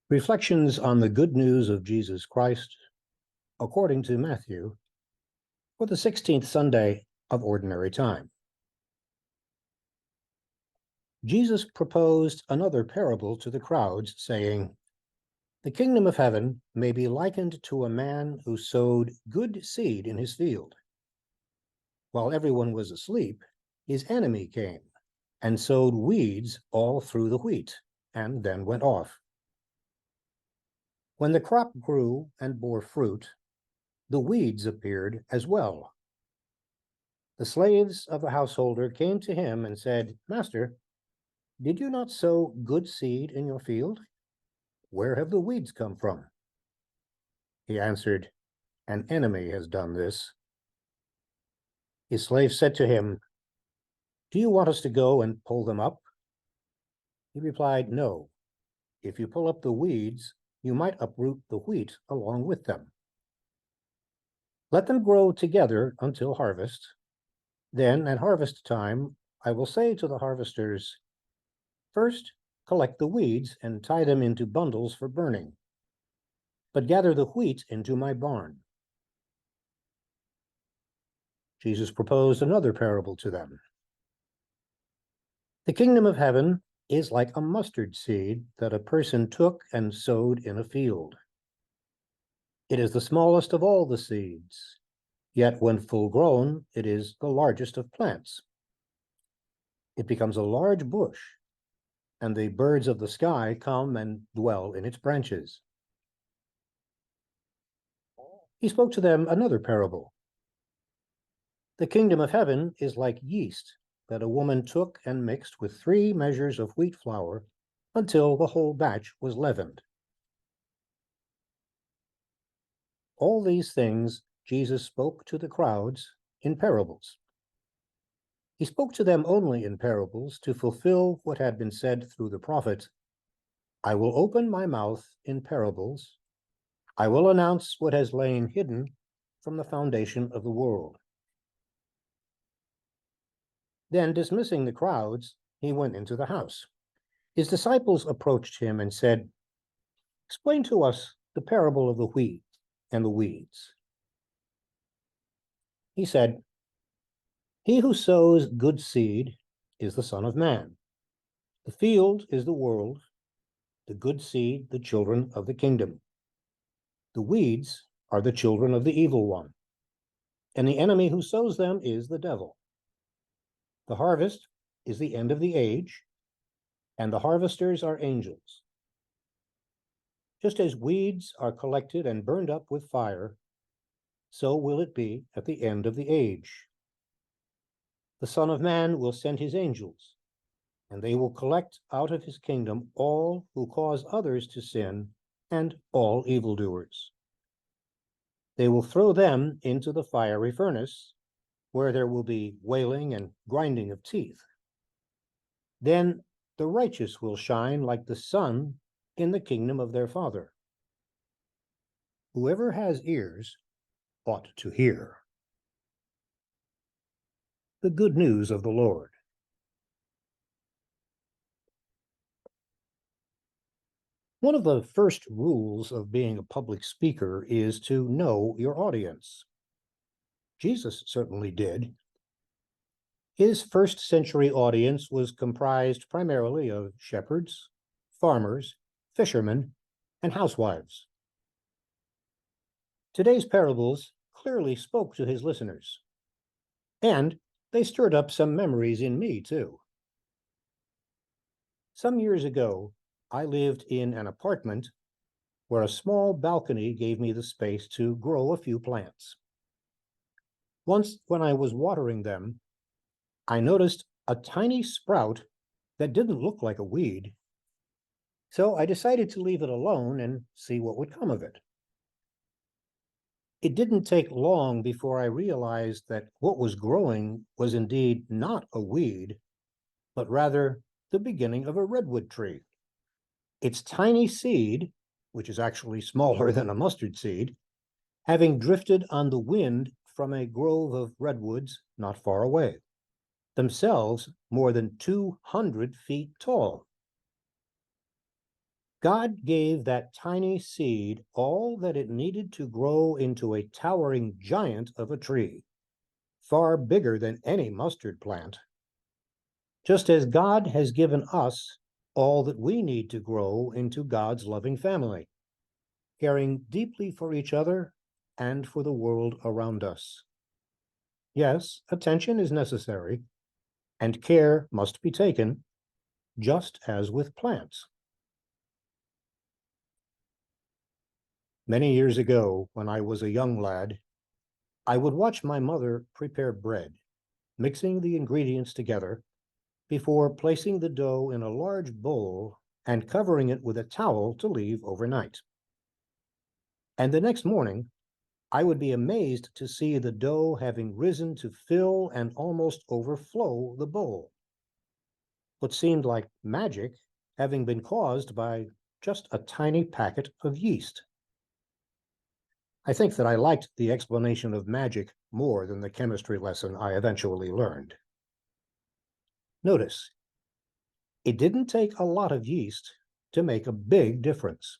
Reflections on the Good News of Jesus Christ, according to Matthew, for the 16th Sunday of Ordinary Time. Jesus proposed another parable to the crowds, saying, "The kingdom of heaven may be likened to a man who sowed good seed in his field. While everyone was asleep, his enemy came and sowed weeds all through the wheat, and then went off. When the crop grew and bore fruit, the weeds appeared as well. The slaves of the householder came to him and said, 'Master, did you not sow good seed in your field? Where have the weeds come from?' He answered, 'An enemy has done this.' His slave said to him, 'Do you want us to go and pull them up?' He replied, 'No. If you pull up the weeds, you might uproot the wheat along with them. Let them grow together until harvest. Then at harvest time, I will say to the harvesters, first, collect the weeds and tie them into bundles for burning, but gather the wheat into my barn.'" Jesus proposed another parable to them. "The kingdom of heaven is like a mustard seed that a person took and sowed in a field. It is the smallest of all the seeds, yet when full grown, it is the largest of plants. It becomes a large bush, and the birds of the sky come and dwell in its branches." He spoke to them another parable. "The kingdom of heaven is like yeast that a woman took and mixed with 3 measures of wheat flour until the whole batch was leavened." All these things Jesus spoke to the crowds in parables. He spoke to them only in parables to fulfill what had been said through the prophet, "I will open my mouth in parables. I will announce what has lain hidden from the foundation of the world." Then, dismissing the crowds, he went into the house. His disciples approached him and said, "Explain to us the parable of the wheat and the weeds." He said, "He who sows good seed is the Son of Man. The field is the world, the good seed the children of the kingdom. The weeds are the children of the evil one, and the enemy who sows them is the devil. The harvest is the end of the age, and the harvesters are angels. Just as weeds are collected and burned up with fire, so will it be at the end of the age. The Son of Man will send his angels, and they will collect out of his kingdom all who cause others to sin and all evildoers. They will throw them into the fiery furnace, where there will be wailing and grinding of teeth. Then the righteous will shine like the sun in the kingdom of their Father. Whoever has ears ought to hear." The good news of the Lord. One of the first rules of being a public speaker is to know your audience. Jesus certainly did. His first-century audience was comprised primarily of shepherds, farmers, fishermen, and housewives. Today's parables clearly spoke to his listeners, and they stirred up some memories in me, too. Some years ago, I lived in an apartment where a small balcony gave me the space to grow a few plants. Once, when I was watering them, I noticed a tiny sprout that didn't look like a weed, so I decided to leave it alone and see what would come of it. It didn't take long before I realized that what was growing was indeed not a weed, but rather the beginning of a redwood tree. Its tiny seed, which is actually smaller than a mustard seed, having drifted on the wind from a grove of redwoods not far away, themselves more than 200 feet tall. God gave that tiny seed all that it needed to grow into a towering giant of a tree, far bigger than any mustard plant. Just as God has given us all that we need to grow into God's loving family, caring deeply for each other and for the world around us. Yes, attention is necessary, and care must be taken, just as with plants. Many years ago, when I was a young lad, I would watch my mother prepare bread, mixing the ingredients together before placing the dough in a large bowl and covering it with a towel to leave overnight. And the next morning, I would be amazed to see the dough having risen to fill and almost overflow the bowl. What seemed like magic having been caused by just a tiny packet of yeast. I think that I liked the explanation of magic more than the chemistry lesson I eventually learned. Notice, it didn't take a lot of yeast to make a big difference.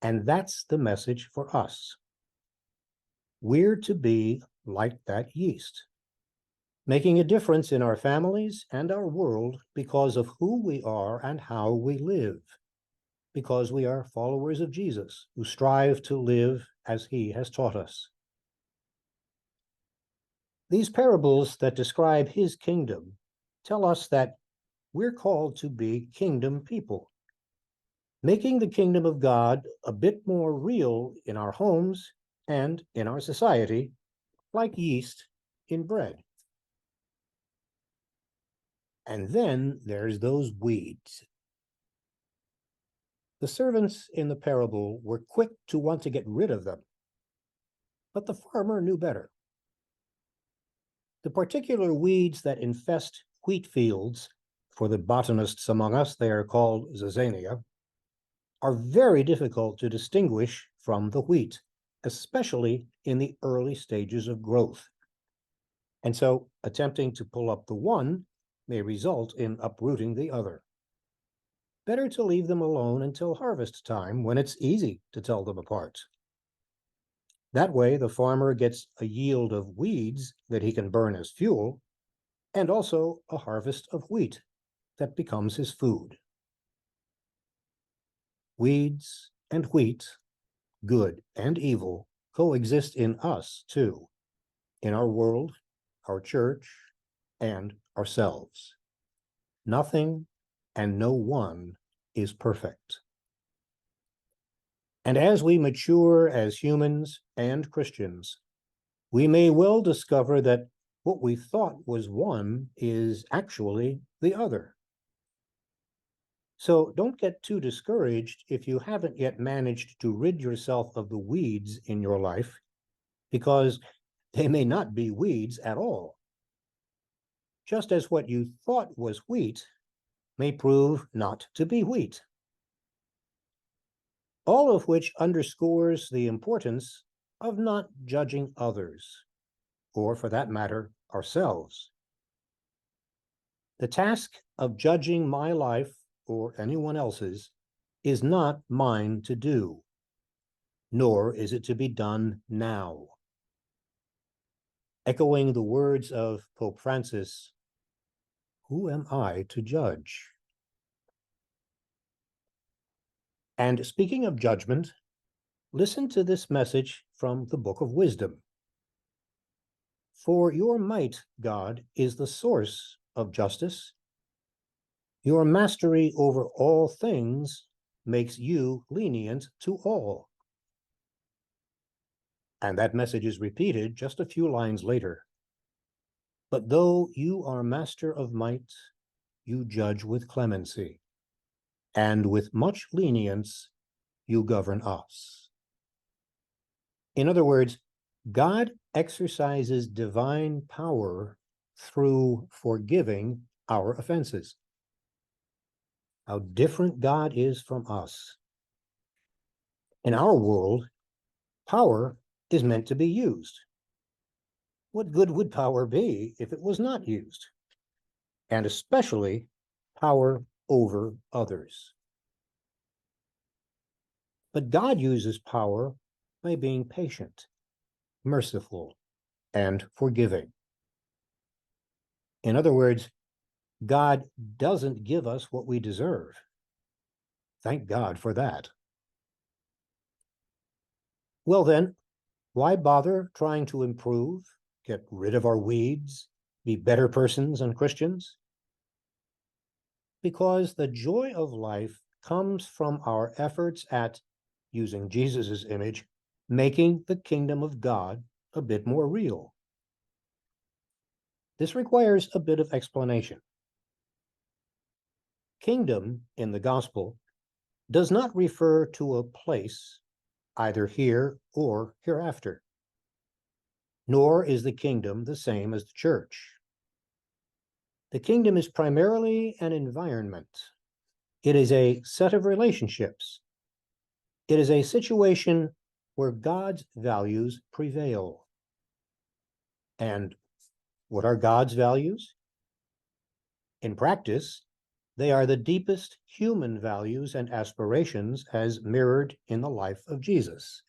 And that's the message for us. We're to be like that yeast, making a difference in our families and our world because of who we are and how we live, because we are followers of Jesus who strive to live as he has taught us. These parables that describe his kingdom tell us that we're called to be kingdom people, making the kingdom of God a bit more real in our homes and in our society, like yeast in bread. And then there's those weeds. The servants in the parable were quick to want to get rid of them, but the farmer knew better. The particular weeds that infest wheat fields, for the botanists among us, they are called zizania, are very difficult to distinguish from the wheat, especially in the early stages of growth. And so attempting to pull up the one may result in uprooting the other. Better to leave them alone until harvest time when it's easy to tell them apart. That way, the farmer gets a yield of weeds that he can burn as fuel, and also a harvest of wheat that becomes his food. Weeds and wheat, good and evil, coexist in us too, in our world, our church, and ourselves. Nothing and no one is perfect. And as we mature as humans and Christians, we may well discover that what we thought was one is actually the other. So don't get too discouraged if you haven't yet managed to rid yourself of the weeds in your life, because they may not be weeds at all. Just as what you thought was wheat may prove not to be wheat. All of which underscores the importance of not judging others, or for that matter, ourselves. The task of judging my life or anyone else's is not mine to do, nor is it to be done now. Echoing the words of Pope Francis, who am I to judge? And speaking of judgment, listen to this message from the Book of Wisdom. For your might, God, is the source of justice. Your mastery over all things makes you lenient to all. And that message is repeated just a few lines later. But though you are master of might, you judge with clemency, and with much lenience you govern us. In other words, God exercises divine power through forgiving our offenses. How different God is from us. In our world, power is meant to be used. What good would power be if it was not used? And especially power over others. But God uses power by being patient, merciful, and forgiving. In other words, God doesn't give us what we deserve. Thank God for that. Well, then, why bother trying to improve, get rid of our weeds, be better persons and Christians? Because the joy of life comes from our efforts at, using Jesus's image, making the kingdom of God a bit more real. This requires a bit of explanation. Kingdom in the gospel does not refer to a place, either here or hereafter. Nor is the kingdom the same as the church. The kingdom is primarily an environment. It is a set of relationships. It is a situation where God's values prevail. And what are God's values? In practice, they are the deepest human values and aspirations as mirrored in the life of Jesus,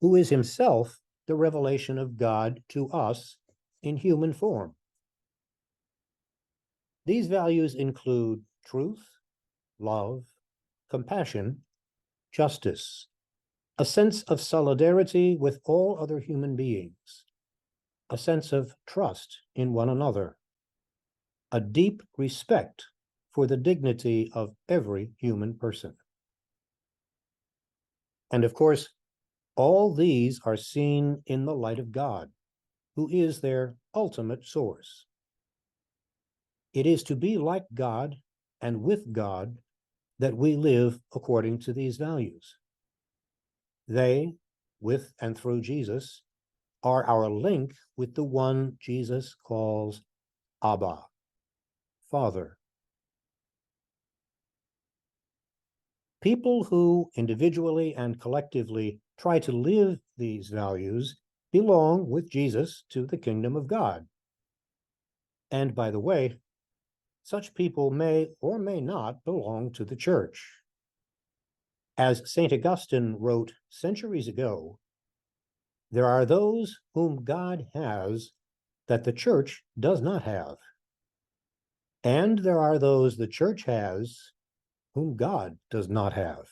who is himself the revelation of God to us in human form. These values include truth, love, compassion, justice, a sense of solidarity with all other human beings, a sense of trust in one another, a deep respect for the dignity of every human person. And of course, all these are seen in the light of God, who is their ultimate source. It is to be like God and with God that we live according to these values. They, with and through Jesus, are our link with the one Jesus calls Abba, Father. People who individually and collectively try to live these values belong with Jesus to the kingdom of God. And by the way, such people may or may not belong to the church. As St. Augustine wrote centuries ago, there are those whom God has that the church does not have. And there are those the church has whom God does not have.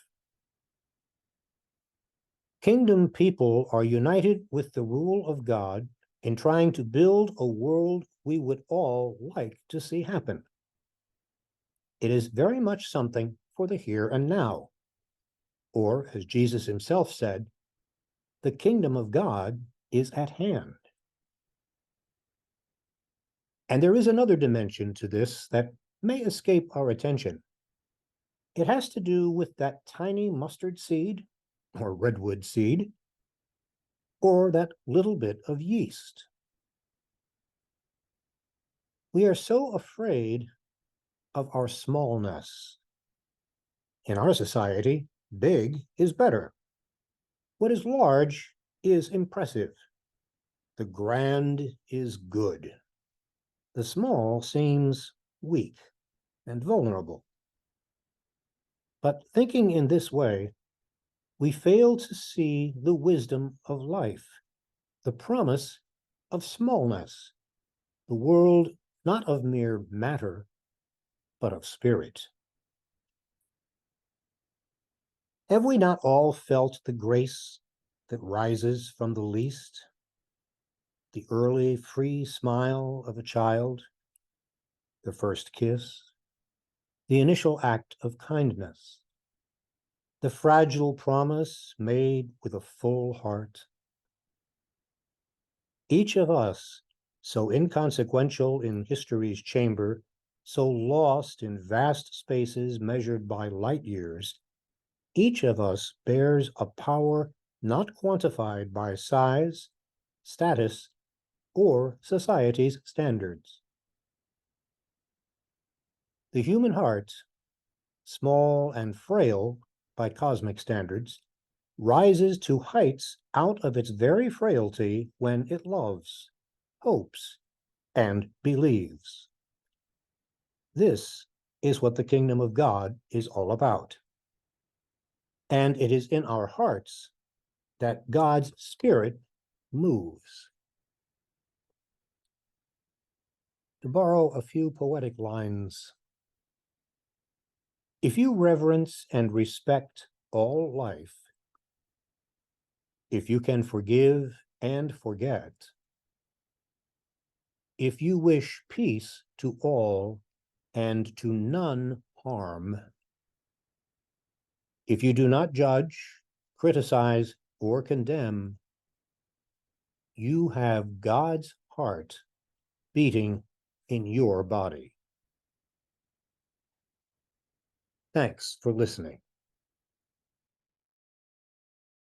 Kingdom people are united with the rule of God in trying to build a world we would all like to see happen. It is very much something for the here and now. Or, as Jesus himself said, the kingdom of God is at hand. And there is another dimension to this that may escape our attention. It has to do with that tiny mustard seed, or redwood seed, or that little bit of yeast. We are so afraid of our smallness. In our society, big is better. What is large is impressive. The grand is good. The small seems weak and vulnerable. But thinking in this way, we fail to see the wisdom of life, the promise of smallness, the world not of mere matter, but of spirit. Have we not all felt the grace that rises from the least? The early free smile of a child, the first kiss, the initial act of kindness, the fragile promise made with a full heart. Each of us, so inconsequential in history's chamber, so lost in vast spaces measured by light years, each of us bears a power not quantified by size, status, or society's standards. The human heart, small and frail by cosmic standards, rises to heights out of its very frailty when it loves, hopes, and believes. This is what the kingdom of God is all about. And it is in our hearts that God's Spirit moves. To borrow a few poetic lines, if you reverence and respect all life, if you can forgive and forget, if you wish peace to all and to none harm, if you do not judge, criticize, or condemn, you have God's heart beating in your body. Thanks for listening.